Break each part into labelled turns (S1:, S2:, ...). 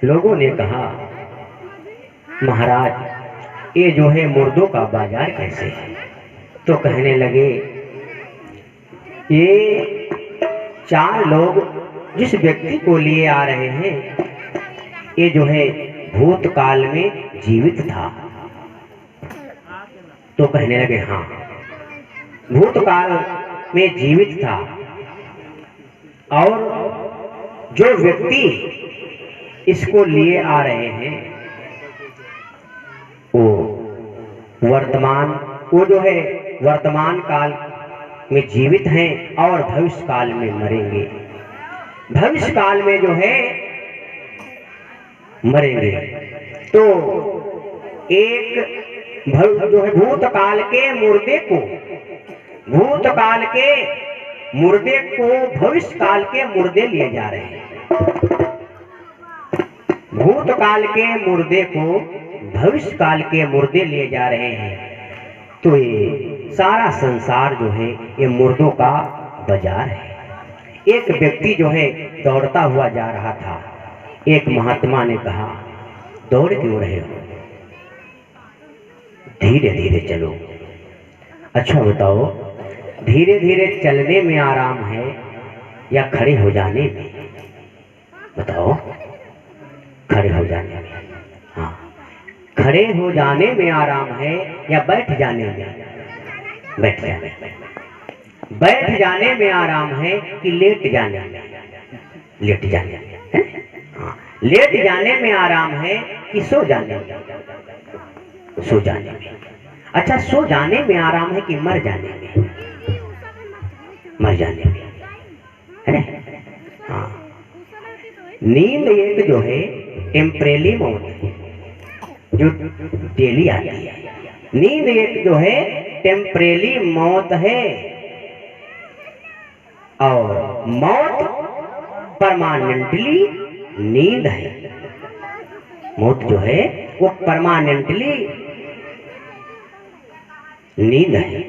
S1: लोगों ने कहा, महाराज ये जो है मुर्दों का बाजार कैसे है? तो कहने लगे, ये 4 लोग जिस व्यक्ति को लिए आ रहे हैं, ये जो है भूतकाल में जीवित था। तो कहने लगे, हाँ भूतकाल में जीवित था, और जो व्यक्ति इसको लिए आ रहे हैं वो जो है वर्तमान काल में जीवित हैं और भविष्य काल में मरेंगे। भविष्य काल में जो है मरेंगे। तो एक जो है भूतकाल के मुर्दे को भविष्य काल के मुर्दे लिए जा रहे हैं। भूतकाल के मुर्दे को भविष्य काल के मुर्दे लिए जा रहे हैं। तो ये सारा संसार जो है ये मुर्दों का बाजार है। एक व्यक्ति जो है दौड़ता हुआ जा रहा था। एक महात्मा ने कहा, दौड़ क्यों रहे हो? धीरे धीरे चलो। अच्छा बताओ, धीरे धीरे चलने में आराम है या खड़े हो जाने में? बताओ, खड़े हो जाने में। हाँ, खड़े हो जाने में आराम है या बैठ जाने में? बैठ जाने में। बैठ जाने में आराम है कि लेट जाने में? लेट जाने में। हाँ, लेट जाने में आराम है कि सो जाने में? सो जाने में। अच्छा, सो जाने में आराम है कि मर जाने में? मर जाने में, है ना? हाँ, नींद एक जो है टेम्परेरी मौत है, जो डेली आती है। नींद एक जो है टेम्परेरी मौत है, और मौत परमानेंटली नींद है। मौत जो है वो परमानेंटली नींद है।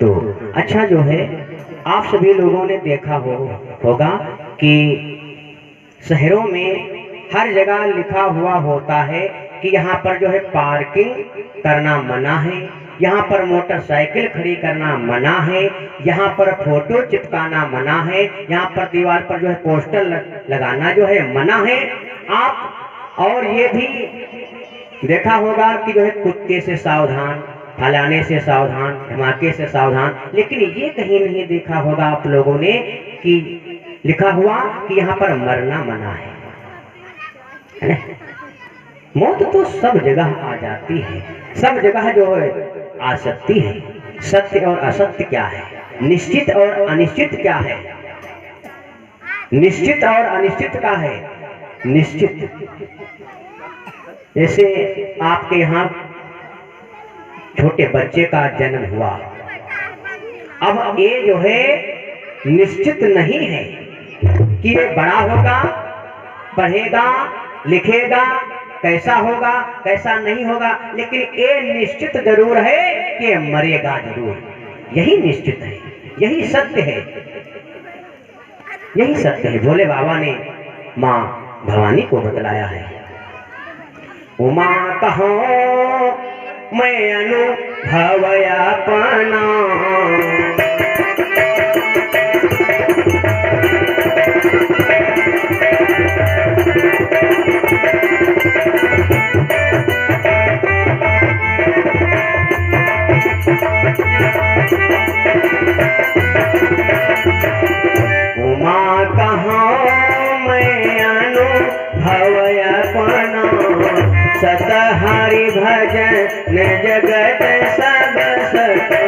S1: तो अच्छा जो है, आप सभी लोगों ने देखा होगा कि शहरों में हर जगह लिखा हुआ होता है कि यहाँ पर जो है पार्किंग करना मना है, यहाँ पर मोटरसाइकिल खड़ी करना मना है, यहाँ पर फोटो चिपकाना मना है, यहाँ पर दीवार पर जो है पोस्टर लगाना जो है मना है। आप और ये भी देखा होगा कि जो है कुत्ते से सावधान, फलाने से सावधान, धमाके से सावधान। लेकिन ये कहीं नहीं देखा होगा आप लोगों ने कि लिखा हुआ कि यहाँ पर मरना मना है ना? मौत तो सब जगह आ जाती है, सब जगह जो है आ सकती है। सत्य और असत्य क्या है? निश्चित और अनिश्चित क्या है? निश्चित और अनिश्चित क्या है? निश्चित, जैसे आपके यहाँ छोटे बच्चे का जन्म हुआ, अब ये जो है निश्चित नहीं है कि ये बड़ा होगा, पढ़ेगा, लिखेगा, कैसा होगा, कैसा नहीं होगा, लेकिन ये निश्चित जरूर है कि मरेगा जरूर। यही निश्चित है, यही सत्य है, यही सत्य है। भोले बाबा ने माँ भवानी को बतलाया है, उमा कहो मैं अनुभव अपना, उमा कहाँ मैं अनुभव अपना, सत हरि भजन जगत सब सतना।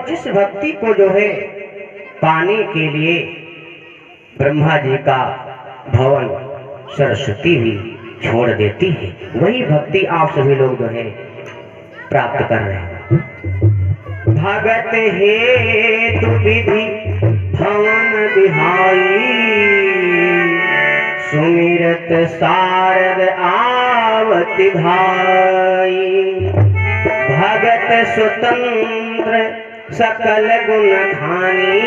S1: जिस भक्ति को जो है पाने के लिए ब्रह्मा जी का भवन सरस्वती भी छोड़ देती है, वही भक्ति आप सभी लोग जो है प्राप्त कर रहे हैं। भगत हेतु विधि भवन बिहाई, सुमिरत शारद आवति भाई। भगत स्वतंत्र सकल गुण खानी,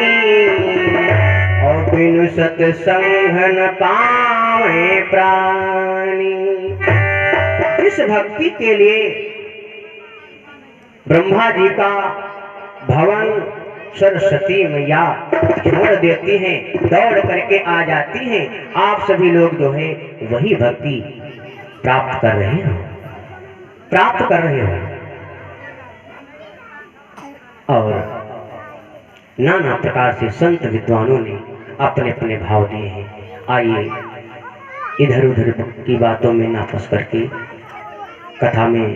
S1: और बिनु सत्संग न पावे प्राणी। इस भक्ति के लिए ब्रह्मा जी का भवन सरस्वती मैया छोड़ देती हैं, दौड़ करके आ जाती हैं। आप सभी लोग जो है वही भक्ति प्राप्त कर रहे हो, प्राप्त कर रहे हो। और नाना प्रकार से संत विद्वानों ने अपने अपने भाव दिए हैं। आइए इधर उधर की बातों में ना फंस करके कथा में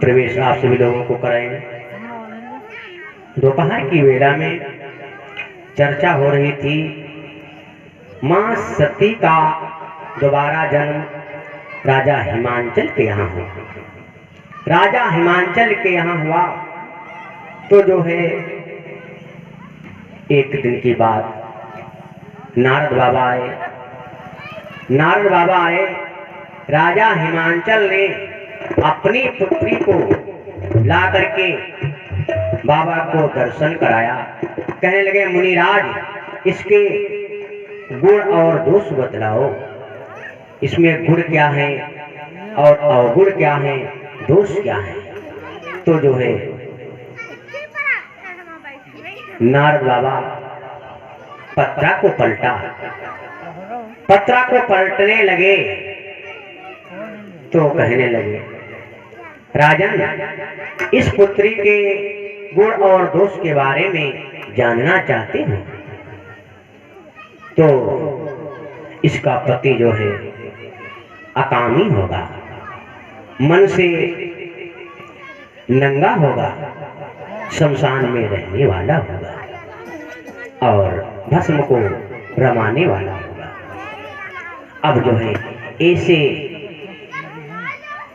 S1: प्रवेश आप सभी लोगों को कराएंगे। दोपहर की वेला में चर्चा हो रही थी मां सती का दोबारा जन्म राजा हिमांचल के यहाँ हुआ। राजा हिमांचल के यहाँ हुआ तो जो है एक दिन की बात, नारद बाबा आए। नारद बाबा आए, राजा हिमांचल ने अपनी पुत्री को ला करके बाबा को दर्शन कराया। कहने लगे मुनिराज, इसके गुण और दोष बतलाओ, इसमें गुण क्या है और अवगुण क्या है, दोष क्या है। तो जो है नारद बाबा पत्रा को पलटा, पत्रा को पलटने लगे तो कहने लगे राजन, इस पुत्री के गुण और दोष के बारे में जानना चाहते हो तो इसका पति जो है अकामी होगा, मन से नंगा होगा, शमशान में रहने वाला होगा और भस्म को रमाने वाला होगा। अब जो है ऐसे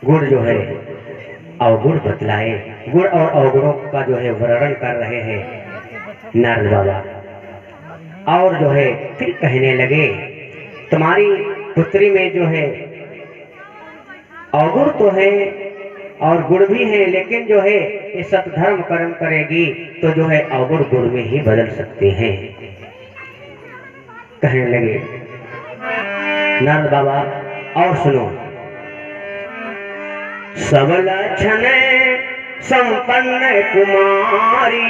S1: गुण जो है अवगुण बतलाए, गुण और अवगुणों का जो है वर्णन कर रहे हैं नारद बाबा। और जो है फिर कहने लगे तुम्हारी पुत्री में जो है अवगुण तो है और गुण भी है, लेकिन जो है ये सत्धर्म कर्म करेगी तो जो है अवगुण गुण में ही बदल सकते हैं। कहने लगे नारद बाबा और सुनो, सब लक्षण संपन्न कुमारी,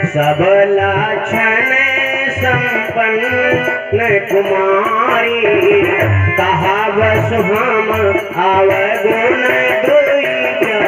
S1: सब लक्षण संपन्न कुमारी, कहा बस हम अवगुण दुईजा।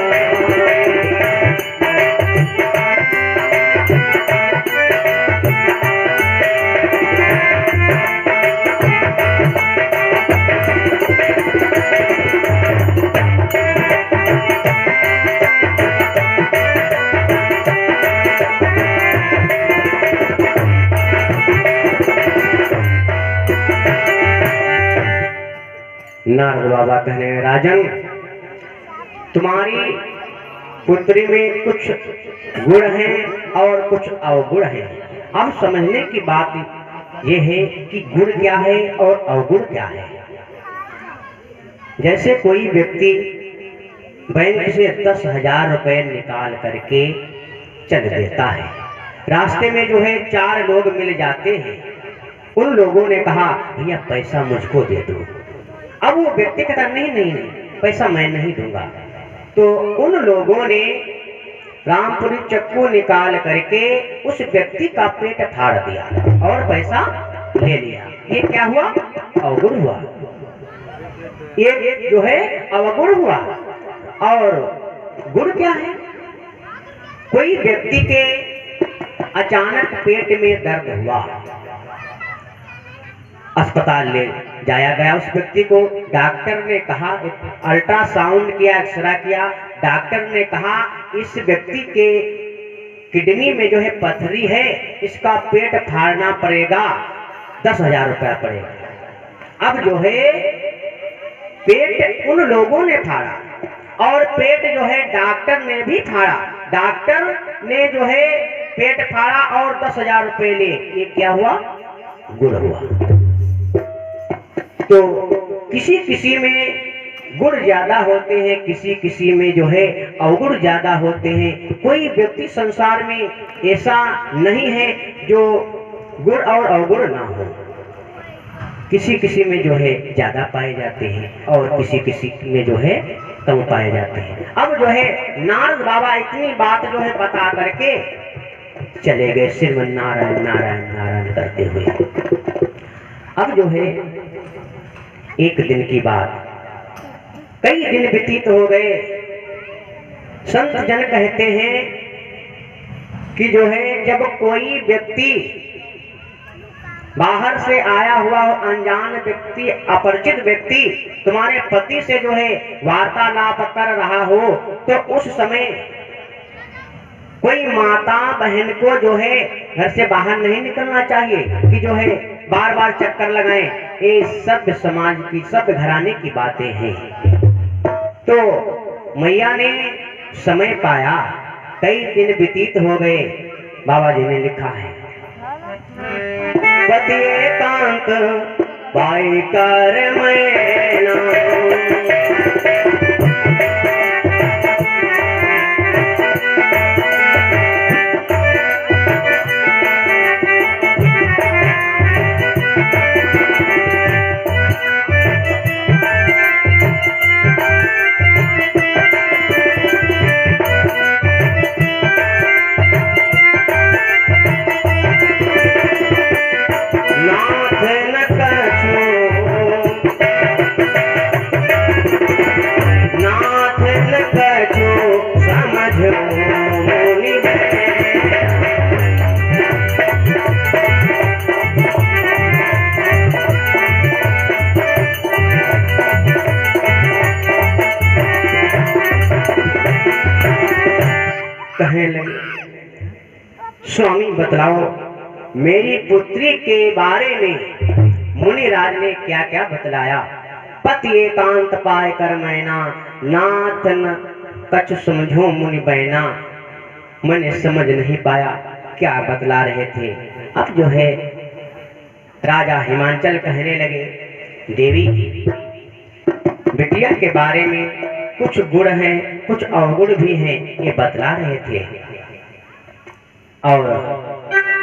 S1: नारद बाबा कहने राजन, तुम्हारी पुत्री में कुछ गुण हैं और कुछ अवगुण हैं। अब समझने की बात यह है कि गुण क्या है और अवगुण क्या है। जैसे कोई व्यक्ति बैंक से 10,000 रुपए निकाल करके चल देता है, रास्ते में जो है 4 लोग मिल जाते हैं, उन लोगों ने कहा भैया पैसा मुझको दे दो। अब वो व्यक्ति कहता नहीं नहीं नहीं पैसा मैं नहीं दूंगा। तो उन लोगों ने रामपुरी चक्कू निकाल करके उस व्यक्ति का पेट फाड़ दिया और पैसा ले लिया। ये क्या हुआ? अवगुण हुआ। ये जो है अवगुण हुआ। और गुण क्या है? कोई व्यक्ति के अचानक पेट में दर्द हुआ। अस्पताल ले जाया गया उस व्यक्ति को। डॉक्टर ने कहा, अल्ट्रासाउंड किया, एक्सरे किया। डॉक्टर ने कहा इस व्यक्ति के किडनी में जो है पथरी है, इसका पेट फाड़ना पड़ेगा, 10,000 रुपया पड़ेगा। अब जो है पेट उन लोगों ने फाड़ा और पेट जो है डॉक्टर ने भी फाड़ा। डॉक्टर ने जो है पेट फाड़ा और 10,000 रुपये ले। ये क्या हुआ? गुड़ हुआ। तो किसी किसी में गुण ज्यादा होते हैं, किसी किसी में जो है अवगुण ज्यादा होते हैं। कोई व्यक्ति संसार में ऐसा नहीं है जो गुण और अवगुण ना हो। किसी किसी में जो है ज्यादा पाए जाते हैं और किसी किसी में जो है कम पाए जाते हैं। अब जो है नारद बाबा इतनी बात जो है बता करके चले गए, श्रीमन नारायण नारायण नारायण करते हुए। अब जो है एक दिन की बात, कई दिन व्यतीत हो गए। संत जन कहते हैं कि जो है जब कोई व्यक्ति बाहर से आया हुआ हो, अनजान व्यक्ति, अपरिचित व्यक्ति तुम्हारे पति से जो है वार्तालाप कर रहा हो, तो उस समय कोई माता बहन को जो है घर से बाहर नहीं निकलना चाहिए कि जो है बार बार चक्कर लगाएं। ये सब समाज की, सब घराने की बातें हैं। तो मैया ने समय पाया, कई दिन व्यतीत हो गए। बाबा जी ने लिखा है, पति एकांत पाई कर मैना, कहने लगे, स्वामी बतलाओ मेरी पुत्री के बारे में मुनिराज ने क्या क्या बतलाया। पति एकांत पाए कर मैना, नाथ न कछु समझो मुनि बहना। मैंने समझ नहीं पाया क्या बतला रहे थे। अब जो है राजा हिमांचल कहने लगे, देवी बिटिया के बारे में कुछ गुण हैं, कुछ अवगुण भी हैं, ये बतला रहे थे। और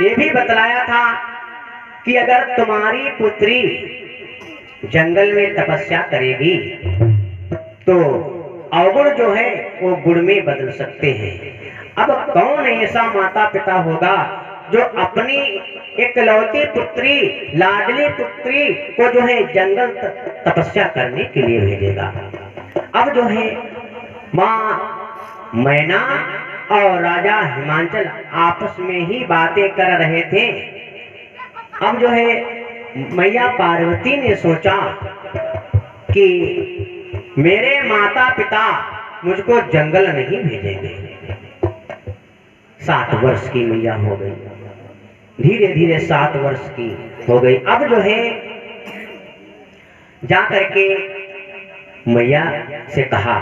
S1: ये भी बतलाया था कि अगर तुम्हारी पुत्री जंगल में तपस्या करेगी तो अवगुण जो है वो गुण में बदल सकते हैं। अब कौन ऐसा माता पिता होगा जो अपनी एकलौती पुत्री, लाडली पुत्री को जो है जंगल तपस्या करने के लिए भेजेगा। अब जो है माँ मैना और राजा हिमांचल आपस में ही बातें कर रहे थे। अब जो है मैया पार्वती ने सोचा कि मेरे माता पिता मुझको जंगल नहीं भेजेंगे। 7 वर्ष की मैया हो गई, धीरे धीरे 7 वर्ष की हो गई। अब जो है जा करके मैया से कहा,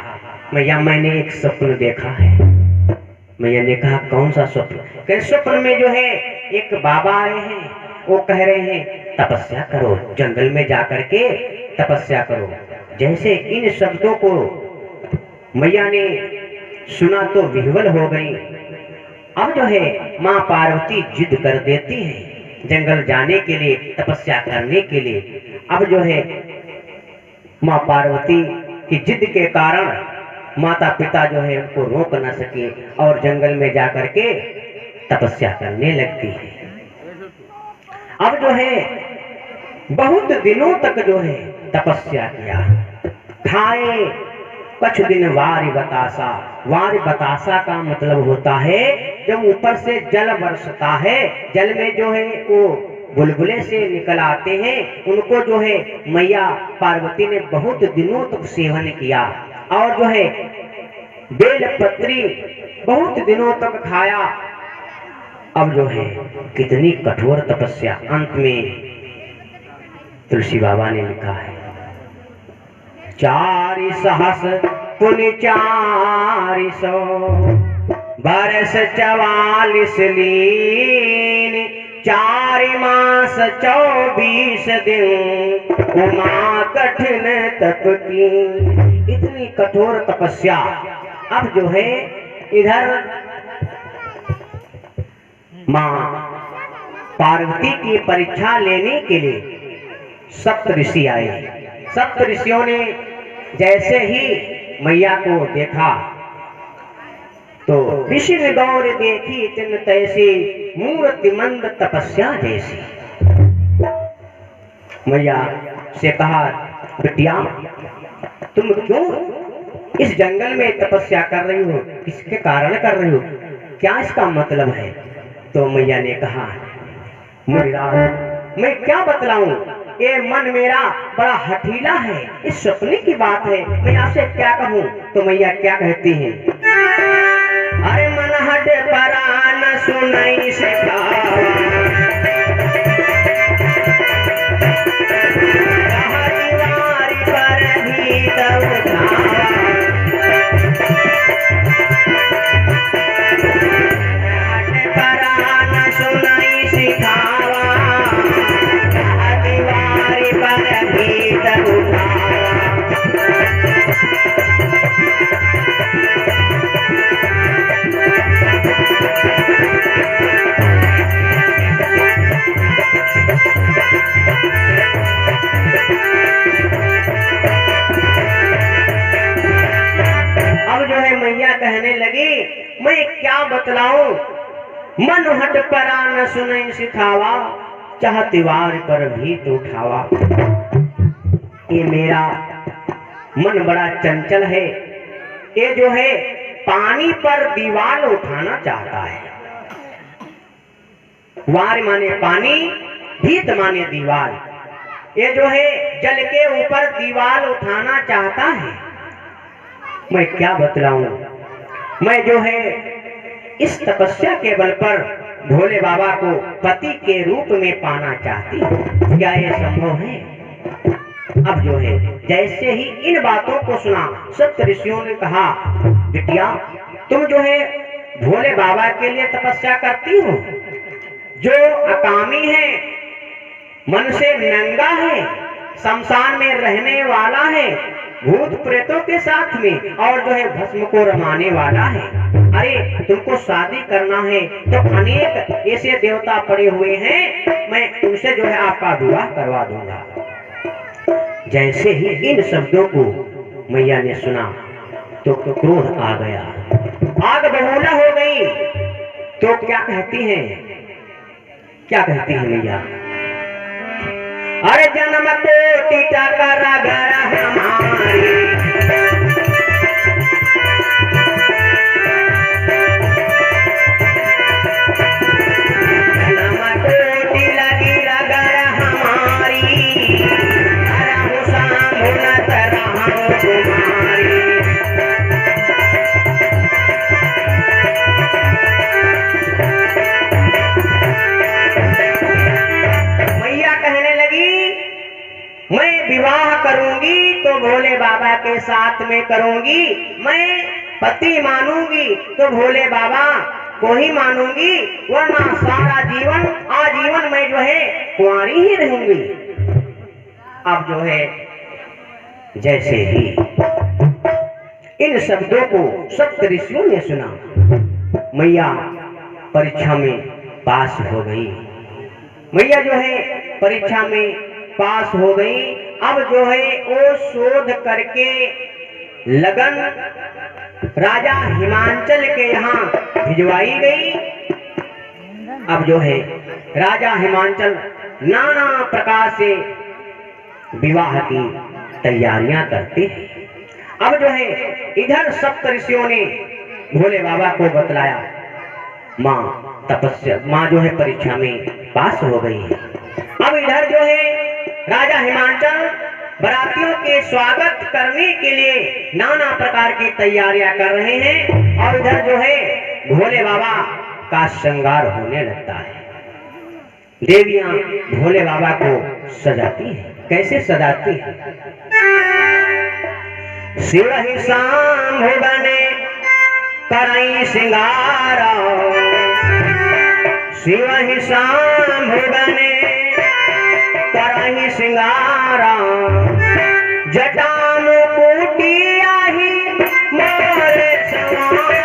S1: मैया मैंने एक स्वप्न देखा है। मैया ने कहा कौन सा स्वप्न? कहे स्वप्न में जो है एक बाबा आए हैं, वो कह रहे हैं तपस्या करो, जंगल में जाकर के तपस्या करो। जैसे इन शब्दों को मैया ने सुना तो विह्वल हो गई। अब जो है माँ पार्वती जिद कर देती है जंगल जाने के लिए, तपस्या करने के लिए। अब जो है माँ पार्वती की जिद के कारण माता पिता जो है उनको रोक न सके और जंगल में जाकर के तपस्या करने लगती है। अब जो है बहुत दिनों तक जो है तपस्या किया, खाए कुछ दिन वार बतासा। वार बतासा का मतलब होता है जब ऊपर से जल बरसता है, जल में जो है वो बुलबुले से निकल आते हैं, उनको जो है मैया पार्वती ने बहुत दिनों तक सेवन किया और जो है बेल पत्री बहुत दिनों तक खाया। अब जो है कितनी कठोर तपस्या, अंत में तुलसी बाबा ने लिखा है 4 सहस पुनि 400 बरस 44 लीन 4 मास 24 दिन उमा कठिन तप की। इतनी कठोर तपस्या। अब जो है इधर मां पार्वती की परीक्षा लेने के लिए सप्त ऋषि आए। सप्त ऋषियों ने जैसे ही मैया को देखा तो ऋषि ने गौर देखी तिन तैसी मूर्ति मंद तपस्या जैसी। मैया से कहा बिटिया तुम क्यों इस जंगल में तपस्या कर रही हो, किसके कारण कर रही हो, क्या इसका मतलब है? तो मैया ने कहा मैं क्या बतलाऊं, ये मन मेरा बड़ा हठीला है, इस सपने की बात है, मैं आपसे क्या कहूं? तो मैया क्या कहती हैं, अरे मन हट परान सुनाई से कहने लगी मैं क्या बतलाऊं, मन हट परा न सुनई सिखावा, चाहती वार पर भी तो उठावा। ये मेरा मन बड़ा चंचल है, ये जो है पानी पर दीवार उठाना चाहता है। वार माने पानी, भीत माने दीवार। ये जो है जल के ऊपर दीवार उठाना चाहता है। मैं क्या बतलाऊं, मैं जो है इस तपस्या के बल पर भोले बाबा को पति के रूप में पाना चाहती हूँ, क्या ये संभव है? अब जो है जैसे ही इन बातों को सुना सप्त ऋषियों ने कहा बिटिया तुम जो है भोले बाबा के लिए तपस्या करती हो, जो अकामी है, मन से नंगा है, शमशान में रहने वाला है, भूत प्रेतों के साथ में, और जो है भस्म को रमाने वाला है। अरे तुमको शादी करना है तो अनेक ऐसे देवता पड़े हुए हैं, मैं उनसे जो है आपका विवाह करवा दूंगा। जैसे ही इन शब्दों को मैया ने सुना तो क्रोध आ गया, आग बबूला हो गई। तो क्या कहती हैं, क्या कहती है मैया, अरे जन्म कोटि टकर अगर हमारी, जन्म कोटि लगी रगर हमारी, रहु सामुनत रहु कुमारी। मैया कहने लगी मैं विवाह करूंगी तो भोले बाबा के साथ में करूंगी, मैं पति मानूंगी तो भोले बाबा को ही मानूंगी, वरना सारा जीवन आजीवन मैं जो है कुंवारी ही रहूंगी। अब जो है जैसे ही इन शब्दों को सप्त ऋषियों ने सुना, मैया परीक्षा में पास हो गई। मैया जो है परीक्षा में पास हो गई। अब जो है वो शोध करके लगन राजा हिमांचल के यहाँ भिजवाई गई। अब जो है राजा हिमांचल नाना प्रकार से विवाह की तैयारियां करते हैं। अब जो है इधर सप्त ऋषियों ने भोले बाबा को बतलाया, माँ तपस्या, माँ जो है परीक्षा में पास हो गई है। अब इधर जो है राजा हिमांचल बरातियों के स्वागत करने के लिए नाना प्रकार की तैयारियां कर रहे हैं और इधर जो है भोले बाबा का श्रृंगार होने लगता है। देवियां भोले बाबा को सजाती हैं। कैसे सजाती हैं? शिव ही शाम बने करई श्रृंगार, शिव ही शाम बने करई श्रृंगार, जटा मुकुटी आही मोर सवारा,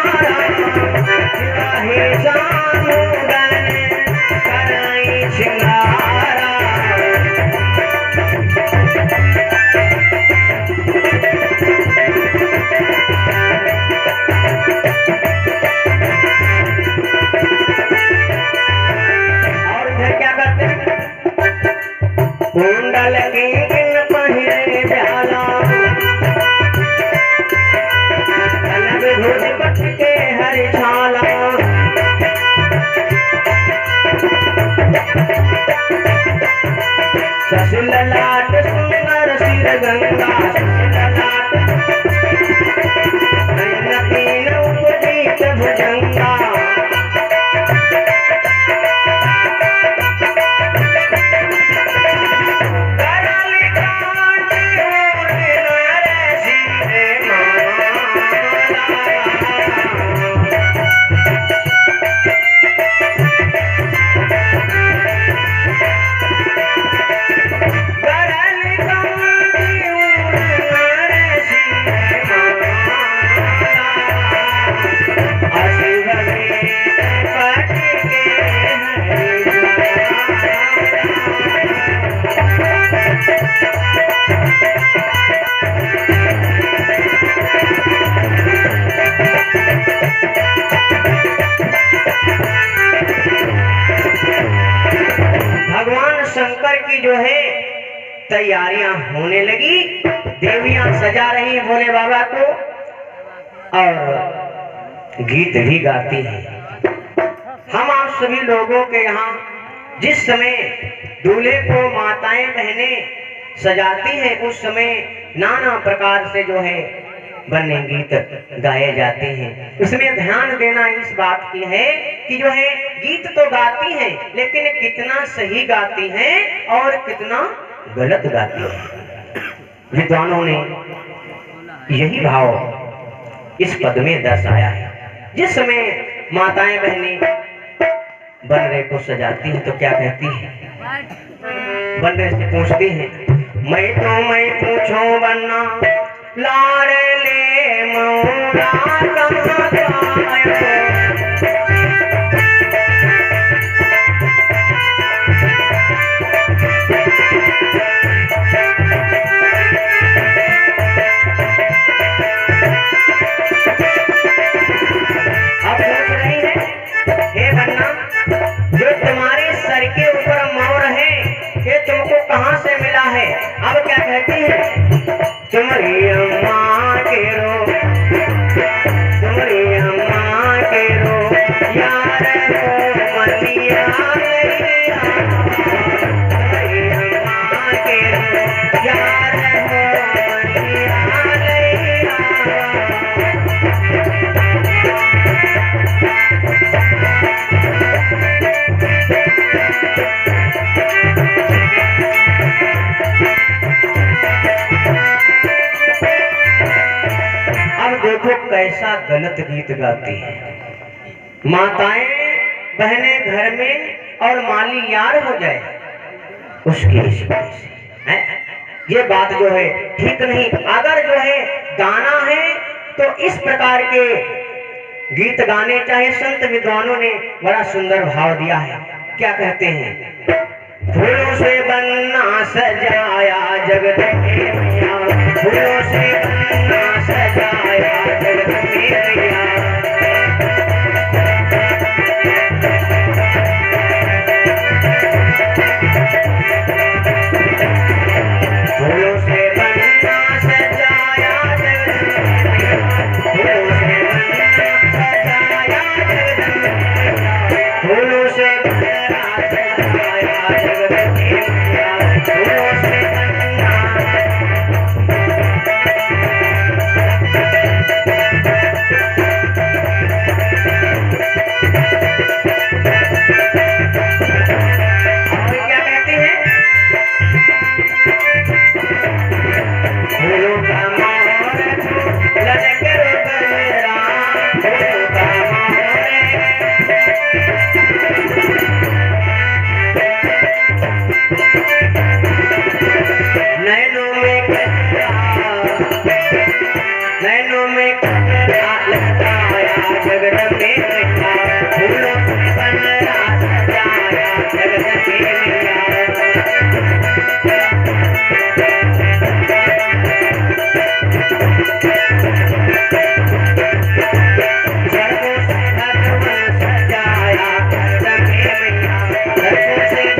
S1: शिव ही शाम बने करई श्रृंगार। कुंडल किंकिन पहिरे प्याला, कनक भुज पट के हरि छाला, ससिल लाट सुंदर सिर गंगा, ससिल लाट तीन उपजीत भुजंगा, जो है तैयारियां होने लगी। देवियां सजा रही भोले बाबा को और गीत भी गाती हैं। हम आप सभी लोगों के यहाँ जिस समय दूल्हे को माताएं बहनें सजाती हैं उस समय नाना प्रकार से जो है बन्ने गीत गाए जाते हैं। उसमें ध्यान देना इस बात की है कि जो है गीत तो गाती हैं लेकिन कितना सही गाती हैं और कितना गलत गाती हैं। विद्वानों ने यही भाव इस पद में दर्शाया है। जिस समय माताएं बहनें बन्ने को सजाती हैं तो क्या कहती हैं? बन्ने से पूछती हैं, मैं पूछूं बन्ना लाडले मोरा कहाँ पायो। अब पूछ रही है, हे बन्ना, जो तुम्हारे सर के ऊपर मोर है ये तुमको कहाँ से मिला है? अब क्या कहती है? तुम्हारी अम्मा के रो, तुम्हारी अम्मा के रो, यार हो मतिया लैया, तुम्हारी अम्मा के रो, यार हो मतिया लैया। देखो कैसा गलत गीत गाती है। माताएं बहनें घर में और माली यार हो जाए उसकी इस वजह से ये बात जो है ठीक नहीं। अगर जो है गाना है तो इस प्रकार के गीत गाने चाहिए। संत विद्वानों ने बड़ा सुंदर भाव दिया है। क्या कहते हैं? फूलों से बन्ना सजाया जगत में मैया, फूलों से बन्ना सजाया जगत में मैया, फूलों से बन्ना सजाया जगत जगदम्बे मैया फूलों से नैनों में कजरा लगाया जगदम्बे मैया फूलों से बनरा सजाया जगदम्बे मैया सर्वों से भगवान सजाया जगदम्बे मैया सर्वों से भगवान सजाया जगदम्बे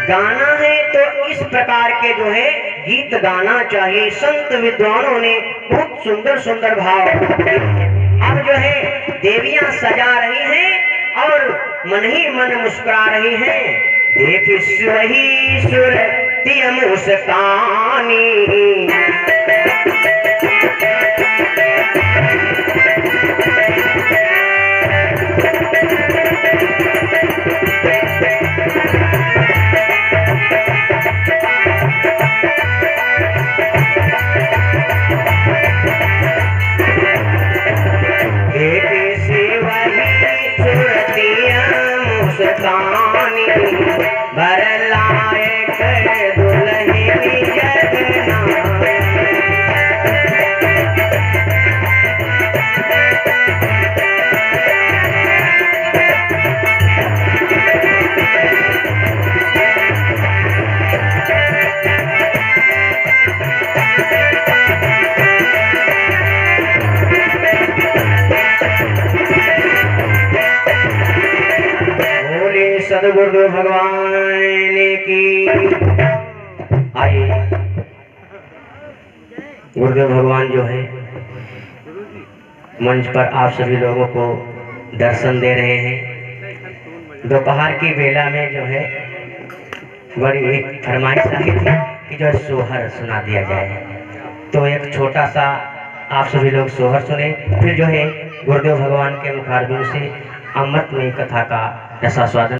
S1: गाना है तो इस प्रकार के जो है गीत गाना चाहिए। संत विद्वानों ने बहुत सुंदर सुंदर भाव। अब जो है देवियां सजा रही हैं और मन ही मन मुस्कुरा रही हैं। देख वही सुरती मुस्कानी बरलाए दुल्हनी जगना सदगुरु भगवान की। आइए गुरुदेव भगवान जो है मंच पर आप सभी लोगों को दर्शन दे रहे हैं। दोपहर की बेला में जो है बड़ी एक फरमाइश आई थी कि जो सोहर सुना दिया जाए, तो एक छोटा सा आप सभी लोग सोहर सुने, फिर जो है गुरुदेव भगवान के मुखारबिंद से अमृतमयी कथा का रसास्वादन